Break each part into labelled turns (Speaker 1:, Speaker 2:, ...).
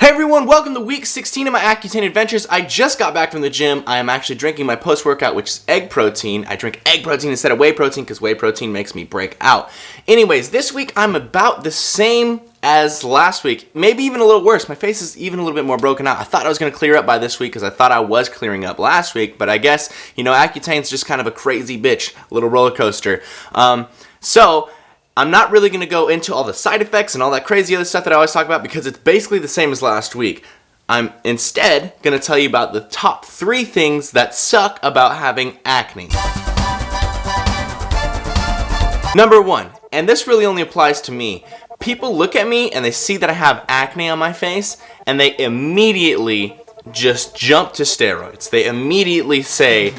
Speaker 1: Hey everyone, welcome to week 16 of my Accutane adventures. I just got back from the gym. I am actually drinking my post-workout, which is egg protein. I drink egg protein instead of whey protein because whey protein makes me break out. Anyways, this week I'm about the same as last week, maybe even a little worse. My face is even a little bit more broken out. I thought I was going to clear up by this week because I thought I was clearing up last week, but I guess, you know, Accutane's just kind of a crazy bitch, a little roller coaster. So I'm not really going to go into all the side effects and all that crazy other stuff that I always talk about because it's basically the same as last week. I'm instead going to tell you about the top 3 things that suck about having acne. Number 1, and this really only applies to me. People look at me and they see that I have acne on my face and they immediately just jump to steroids. They immediately say,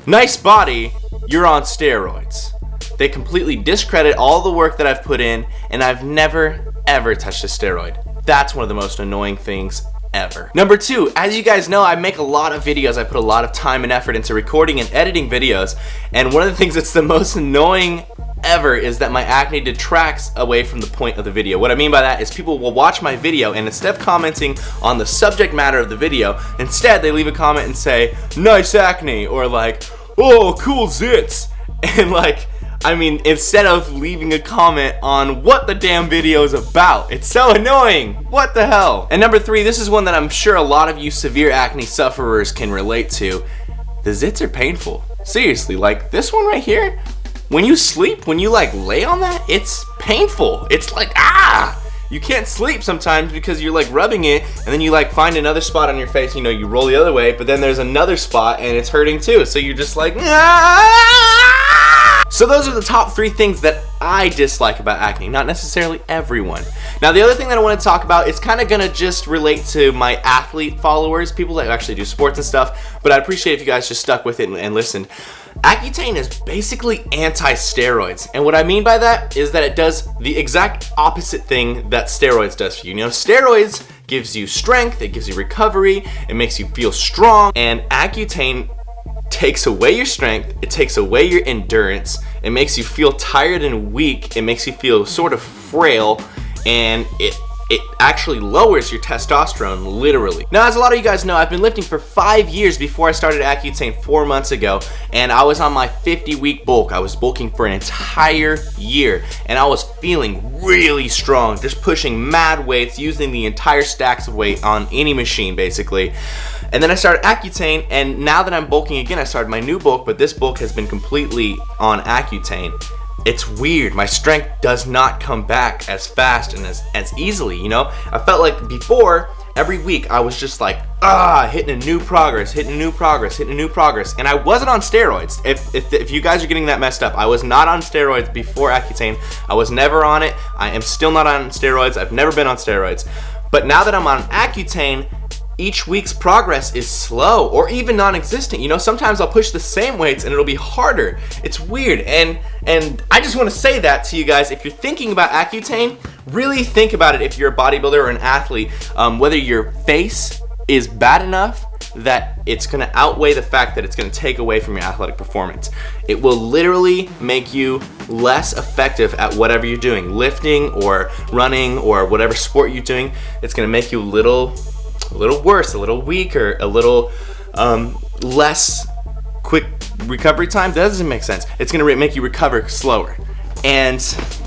Speaker 1: "Nice body, you're on steroids." They completely discredit all the work that I've put in, and I've never, ever touched a steroid. That's one of the most annoying things ever. Number 2, as you guys know, I make a lot of videos. I put a lot of time and effort into recording and editing videos, and one of the things that's the most annoying ever is that my acne detracts away from the point of the video. What I mean by that is people will watch my video, and instead of commenting on the subject matter of the video, instead they leave a comment and say, "Nice acne," or like, "Oh, cool zits," and like, I mean, instead of leaving a comment on what the damn video is about. It's so annoying. What the hell? And number 3, this is one that I'm sure a lot of you severe acne sufferers can relate to. The zits are painful. Seriously, like this one right here, when you sleep, when you like lay on that, it's painful. It's like, ah! You can't sleep sometimes because you're like rubbing it and then you like find another spot on your face, you know, you roll the other way, but then there's another spot and it's hurting too. So you're just like, ah! So those are the top 3 things that I dislike about acne, not necessarily everyone. Now the other thing that I want to talk about is kind of going to just relate to my athlete followers, people that actually do sports and stuff, but I'd appreciate if you guys just stuck with it and listened. Accutane is basically anti-steroids, and what I mean by that is that it does the exact opposite thing that steroids does for you. You know, steroids gives you strength, it gives you recovery, it makes you feel strong, and Accutane takes away your strength, it takes away your endurance, it makes you feel tired and weak, it makes you feel sort of frail, and it actually lowers your testosterone, literally. Now, as a lot of you guys know, I've been lifting for 5 years before I started Accutane 4 months ago, and I was on my 50-week bulk. I was bulking for an entire year, and I was feeling really strong, just pushing mad weights, using the entire stacks of weight on any machine, basically. And then I started Accutane, and now that I'm bulking again, I started my new bulk, but this bulk has been completely on Accutane. It's weird. My strength does not come back as fast and as easily, you know? I felt like before, every week, I was just like, hitting a new progress, hitting a new progress, hitting a new progress. And I wasn't on steroids. If you guys are getting that messed up, I was not on steroids before Accutane. I was never on it. I am still not on steroids. I've never been on steroids. But now that I'm on Accutane, each week's progress is slow or even non-existent. You know, sometimes I'll push the same weights and it'll be harder. It's weird, and I just want to say that to you guys. If you're thinking about Accutane, really think about it if you're a bodybuilder or an athlete, whether your face is bad enough that it's going to outweigh the fact that it's going to take away from your athletic performance. It will literally make you less effective at whatever you're doing, lifting or running or whatever sport you're doing. It's going to make you a little worse, a little weaker, a little less quick recovery time. That doesn't make sense. It's gonna make you recover slower. And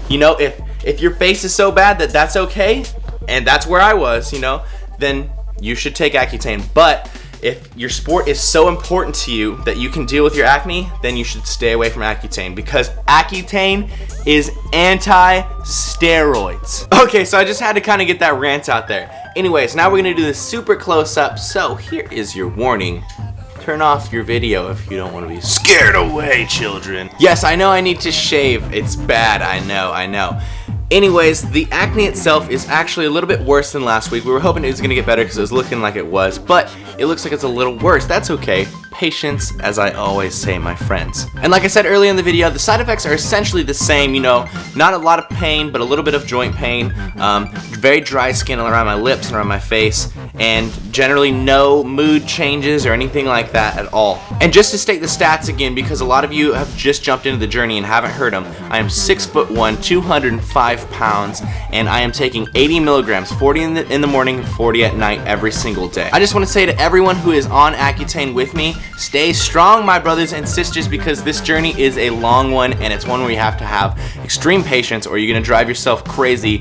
Speaker 1: you know, if your face is so bad that that's okay, and that's where I was, you know, then you should take Accutane. But if your sport is so important to you that you can deal with your acne, then you should stay away from Accutane, because Accutane is anti-steroids. Okay, so I just had to kind of get that rant out there. Anyways, now we're gonna do this super close up, so here is your warning. Turn off your video if you don't want to be scared away, children. Yes, I know I need to shave. It's bad, I know. Anyways, the acne itself is actually a little bit worse than last week. We were hoping it was gonna get better because it was looking like it was, but it looks like it's a little worse. That's okay. patience, as I always say, my friends. And like I said earlier in the video, the side effects are essentially the same, you know, not a lot of pain, but a little bit of joint pain, very dry skin around my lips and around my face, and generally no mood changes or anything like that at all. And just to state the stats again, because a lot of you have just jumped into the journey and haven't heard them, I am 6'1", 205 pounds, and I am taking 80 milligrams, 40 in the morning and 40 at night every single day. I just want to say to everyone who is on Accutane with me, stay strong, my brothers and sisters, because this journey is a long one, and it's one where you have to have extreme patience or you're going to drive yourself crazy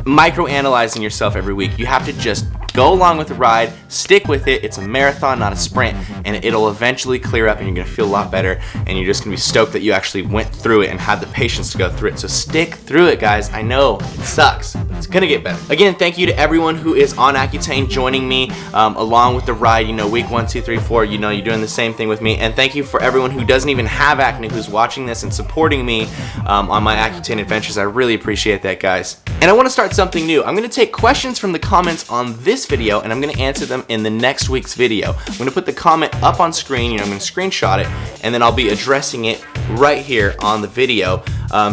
Speaker 1: microanalyzing yourself every week. You have to just go along with the ride, stick with it. It's a marathon, not a sprint, and it'll eventually clear up and you're gonna feel a lot better, and you're just gonna be stoked that you actually went through it and had the patience to go through it. So stick through it, guys. I know it sucks, but it's gonna get better. Again, thank you to everyone who is on Accutane joining me along with the ride, you know, week 1, 2, 3, 4, you know, you're doing the same thing with me. And thank you for everyone who doesn't even have acne who's watching this and supporting me on my Accutane adventures. I really appreciate that, guys. And I want to start something new. I'm going to take questions from the comments on this video and I'm going to answer them in the next week's video. I'm going to put the comment up on screen, you know, I'm going to screenshot it, and then I'll be addressing it right here on the video.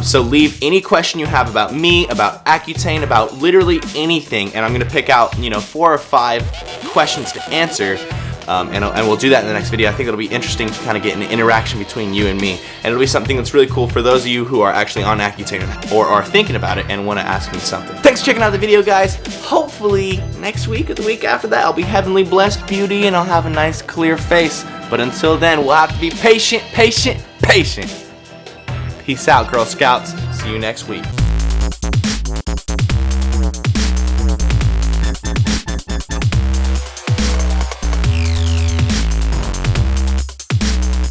Speaker 1: So leave any question you have about me, about Accutane, about literally anything, and I'm going to pick out, you know, 4 or 5 questions to answer. And we'll do that in the next video. I think it'll be interesting to kind of get an interaction between you and me. And it'll be something that's really cool for those of you who are actually on Accutane or are thinking about it and want to ask me something. Thanks for checking out the video, guys. Hopefully next week or the week after that, I'll be heavenly blessed beauty and I'll have a nice clear face. But until then, we'll have to be patient, patient, patient. Peace out, Girl Scouts. See you next week.